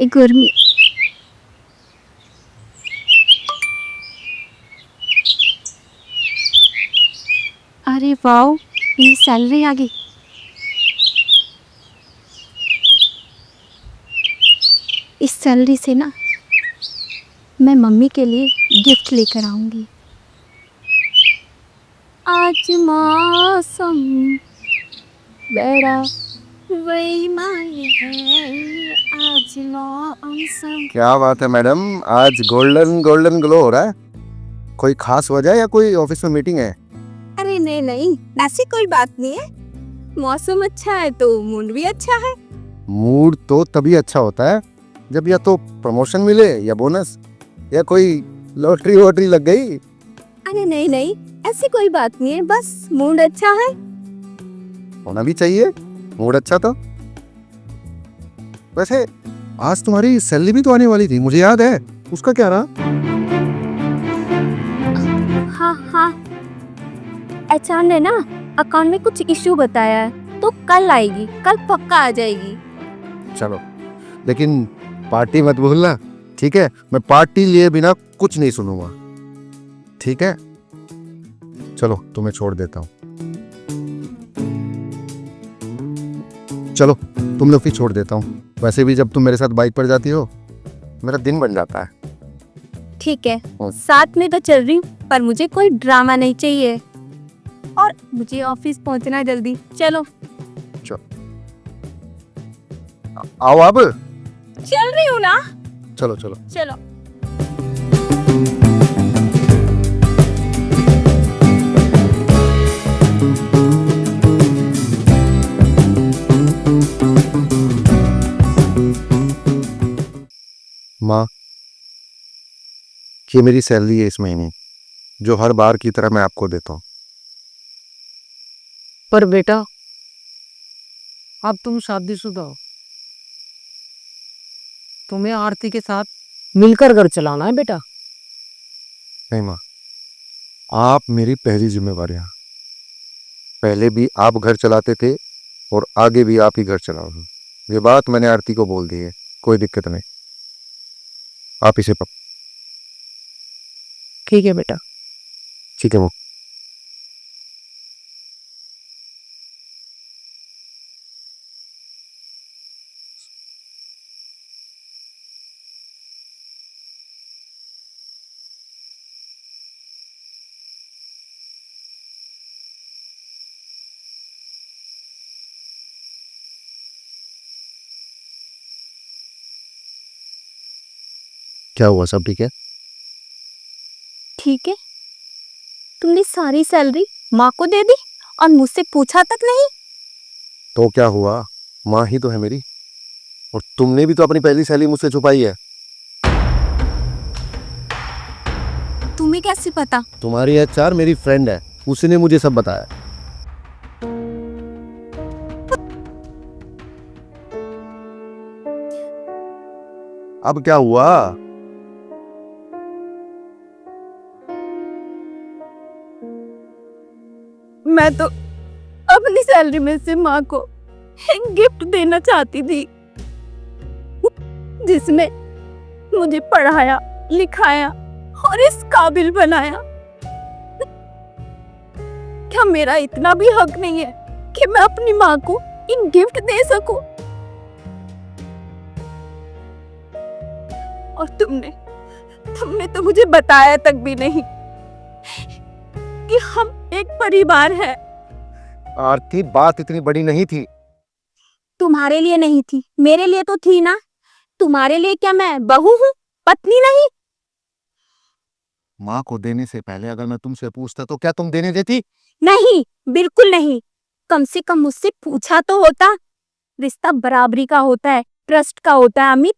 एक गर्मी। अरे वाओ, मेरी सैलरी आ गई। इस सैलरी से ना मैं मम्मी के लिए गिफ्ट लेकर आऊंगी। आज मौसम बड़ा वही माये है, आज मौसम। क्या बात है मैडम, आज गोल्डन गोल्डन ग्लो हो रहा है। कोई खास वजह या कोई ऑफिस में मीटिंग है? अरे नहीं नहीं, ऐसी कोई बात नहीं है। मौसम अच्छा है तो मूड भी अच्छा है। मूड तो तभी अच्छा होता है जब या तो प्रमोशन मिले या बोनस या कोई लॉटरी वोटरी लग गई। अरे नहीं नहीं, ऐसी कोई बात नहीं है, बस मूड अच्छा है। होना भी चाहिए मूड अच्छा तो। वैसे आज तुम्हारी सैलरी भी तो आने वाली थी, मुझे याद है। उसका क्या रहा? हाँ हाँ, एचआर ने ना अकाउंट में कुछ इश्यू बताया है, तो कल आएगी, कल पक्का आ जाएगी। चलो, लेकिन पार्टी मत भूलना, ठीक है? मैं पार्टी लिए बिना कुछ नहीं सुनूंगा, ठीक है? चलो तुम्हें छोड़ देता हूँ। चलो तुम लोग भी छोड़ देता हूँ। वैसे भी जब तुम मेरे साथ बाइक पर जाती हो मेरा दिन बन जाता है। ठीक है, साथ में तो चल रही हूँ, पर मुझे कोई ड्रामा नहीं चाहिए और मुझे ऑफिस पहुंचना है जल्दी। चलो आओ अब। चल रही हूँ ना। चलो चलो। चलो। माँ, ये मेरी सैलरी है इस महीने, जो हर बार की तरह मैं आपको देता हूँ। पर बेटा, अब तुम शादीशुदा हो, तुम्हें आरती के साथ मिलकर घर चलाना है बेटा। नहीं माँ, आप मेरी पहली जिम्मेवारी हैं। पहले भी आप घर चलाते थे और आगे भी आप ही घर चलाओगे। ये बात मैंने आरती को बोल दी है, कोई दिक्कत नहीं। आप इसे ठीक है बेटा। ठीक है वो। क्या हुआ, सब ठीक है? ठीक है, तुमने सारी सैलरी माँ को दे दी और मुझसे पूछा तक नहीं। तो क्या हुआ, माँ ही तो है मेरी। और तुमने भी तो अपनी पहली सैलरी मुझसे छुपाई है। तुम्हें कैसे पता? तुम्हारी एचआर मेरी फ्रेंड है, उसने मुझे सब बताया। अब क्या हुआ? मैं तो अपनी सैलरी में से माँ को एक गिफ्ट देना चाहती थी, जिसने मुझे पढ़ाया लिखाया और इस काबिल बनाया। क्या मेरा इतना भी हक नहीं है कि मैं अपनी माँ को एक गिफ्ट दे सकूं? और तुमने तो मुझे बताया तक भी नहीं कि हम एक परिवार है। आरती, बात इतनी बड़ी नहीं थी। तुम्हारे लिए नहीं थी, मेरे लिए तो थी ना। तुम्हारे लिए क्या मैं बहू हूँ, पत्नी नहीं? माँ को देने से पहले अगर मैं तुमसे पूछता तो क्या तुम देने देती? नहीं, बिल्कुल नहीं। कम से कम मुझसे पूछा तो होता। रिश्ता बराबरी का होता है, ट्रस्ट का होता है अमित।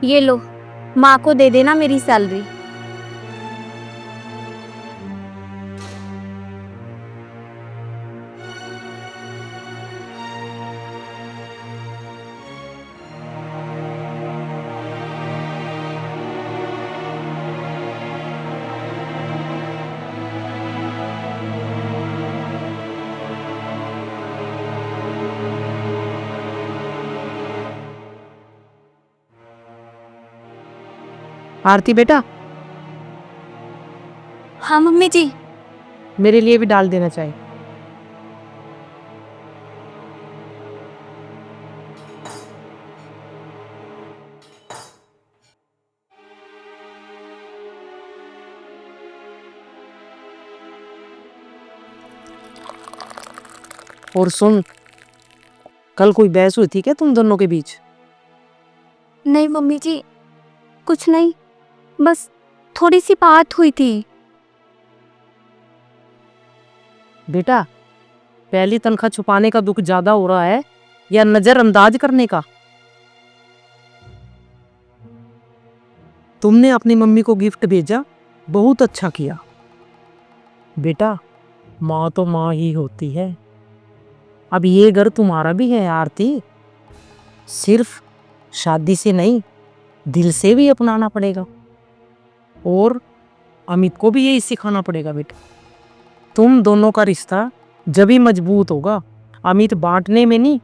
ये लो, माँ को दे देना मेरी सैलरी। आरती बेटा, हाँ मम्मी जी। मेरे लिए भी डाल देना चाहिए। और सुन, कल कोई बहस हुई थी क्या तुम दोनों के बीच? नहीं मम्मी जी, कुछ नहीं, बस थोड़ी सी बात हुई थी। बेटा, पहली तनख्वाह छुपाने का दुख ज्यादा हो रहा है या नजरअंदाज करने का? तुमने अपनी मम्मी को गिफ्ट भेजा, बहुत अच्छा किया। बेटा, माँ तो माँ ही होती है। अब ये घर तुम्हारा भी है आरती, सिर्फ शादी से नहीं, दिल से भी अपनाना पड़ेगा। और अमित को भी यही सिखाना पड़ेगा बेटा। तुम दोनों का रिश्ता जब ही मजबूत होगा, अमित बांटने में नहीं,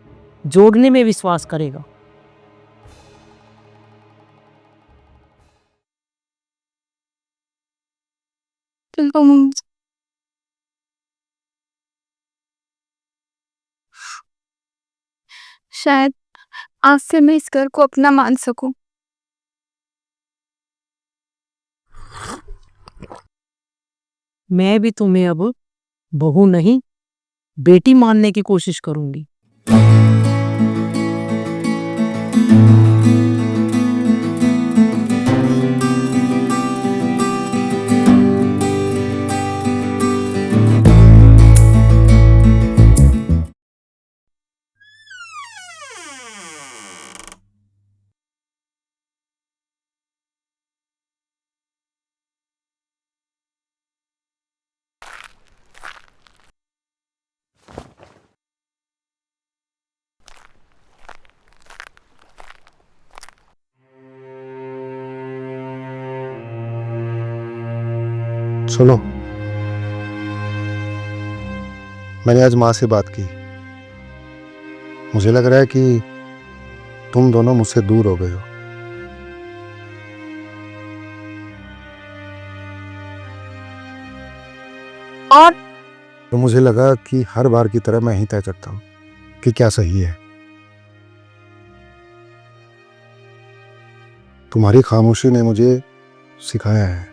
जोड़ने में विश्वास करेगा। चलो मम्मी जी। शायद आज से मैं इस घर को अपना मान सकूं। मैं भी तुम्हें अब बहू नहीं, बेटी मानने की कोशिश करूंगी। सुनो, मैंने आज माँ से बात की। मुझे लग रहा है कि तुम दोनों मुझसे दूर हो गए हो। और तो मुझे लगा कि हर बार की तरह मैं ही तय करता हूँ कि क्या सही है। तुम्हारी खामोशी ने मुझे सिखाया है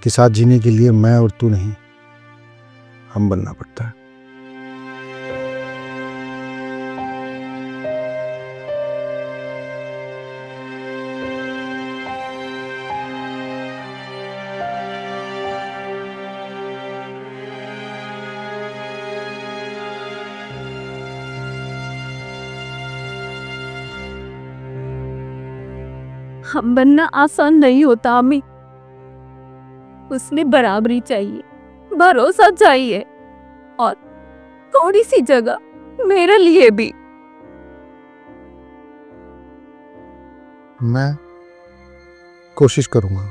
कि साथ जीने के लिए मैं और तू नहीं, हम बनना पड़ता है। हम बनना आसान नहीं होता अम्मी। उसमें बराबरी चाहिए, भरोसा चाहिए और थोड़ी सी जगह मेरे लिए भी। मैं कोशिश करूंगा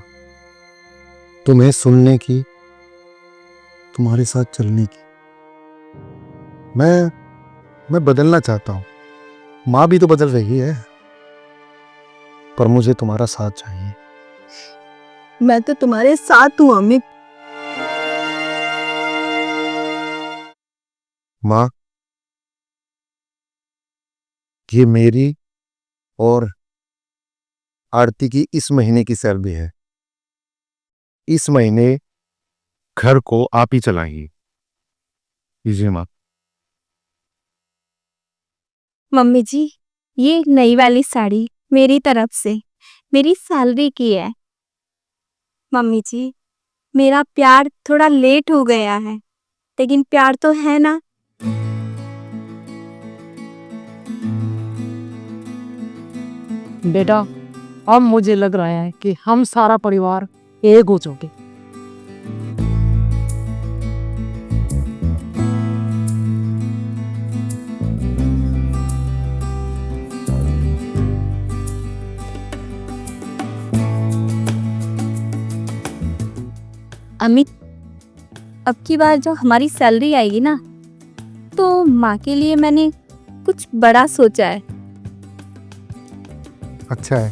तुम्हें सुनने की, तुम्हारे साथ चलने की। मैं बदलना चाहता हूं। माँ भी तो बदल रही है, पर मुझे तुम्हारा साथ चाहिए। मैं तो तुम्हारे साथ हूँ अमित। माँ, ये मेरी और आरती की इस महीने की सैलरी है। इस महीने घर को आप ही चलाएंगी। लीजिए माँ। मम्मी जी, ये नई वाली साड़ी मेरी तरफ से मेरी सैलरी की है। मम्मी जी, मेरा प्यार थोड़ा लेट हो गया है, लेकिन प्यार तो है ना। बेटा, अब मुझे लग रहा है कि हम सारा परिवार एक हो चुके। अमित, अब की बार जो हमारी सैलरी आएगी ना, तो माँ के लिए मैंने कुछ बड़ा सोचा है। अच्छा है,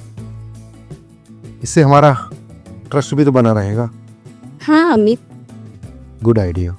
इससे हमारा ट्रस्ट भी तो बना रहेगा। हाँ अमित, गुड आइडिया।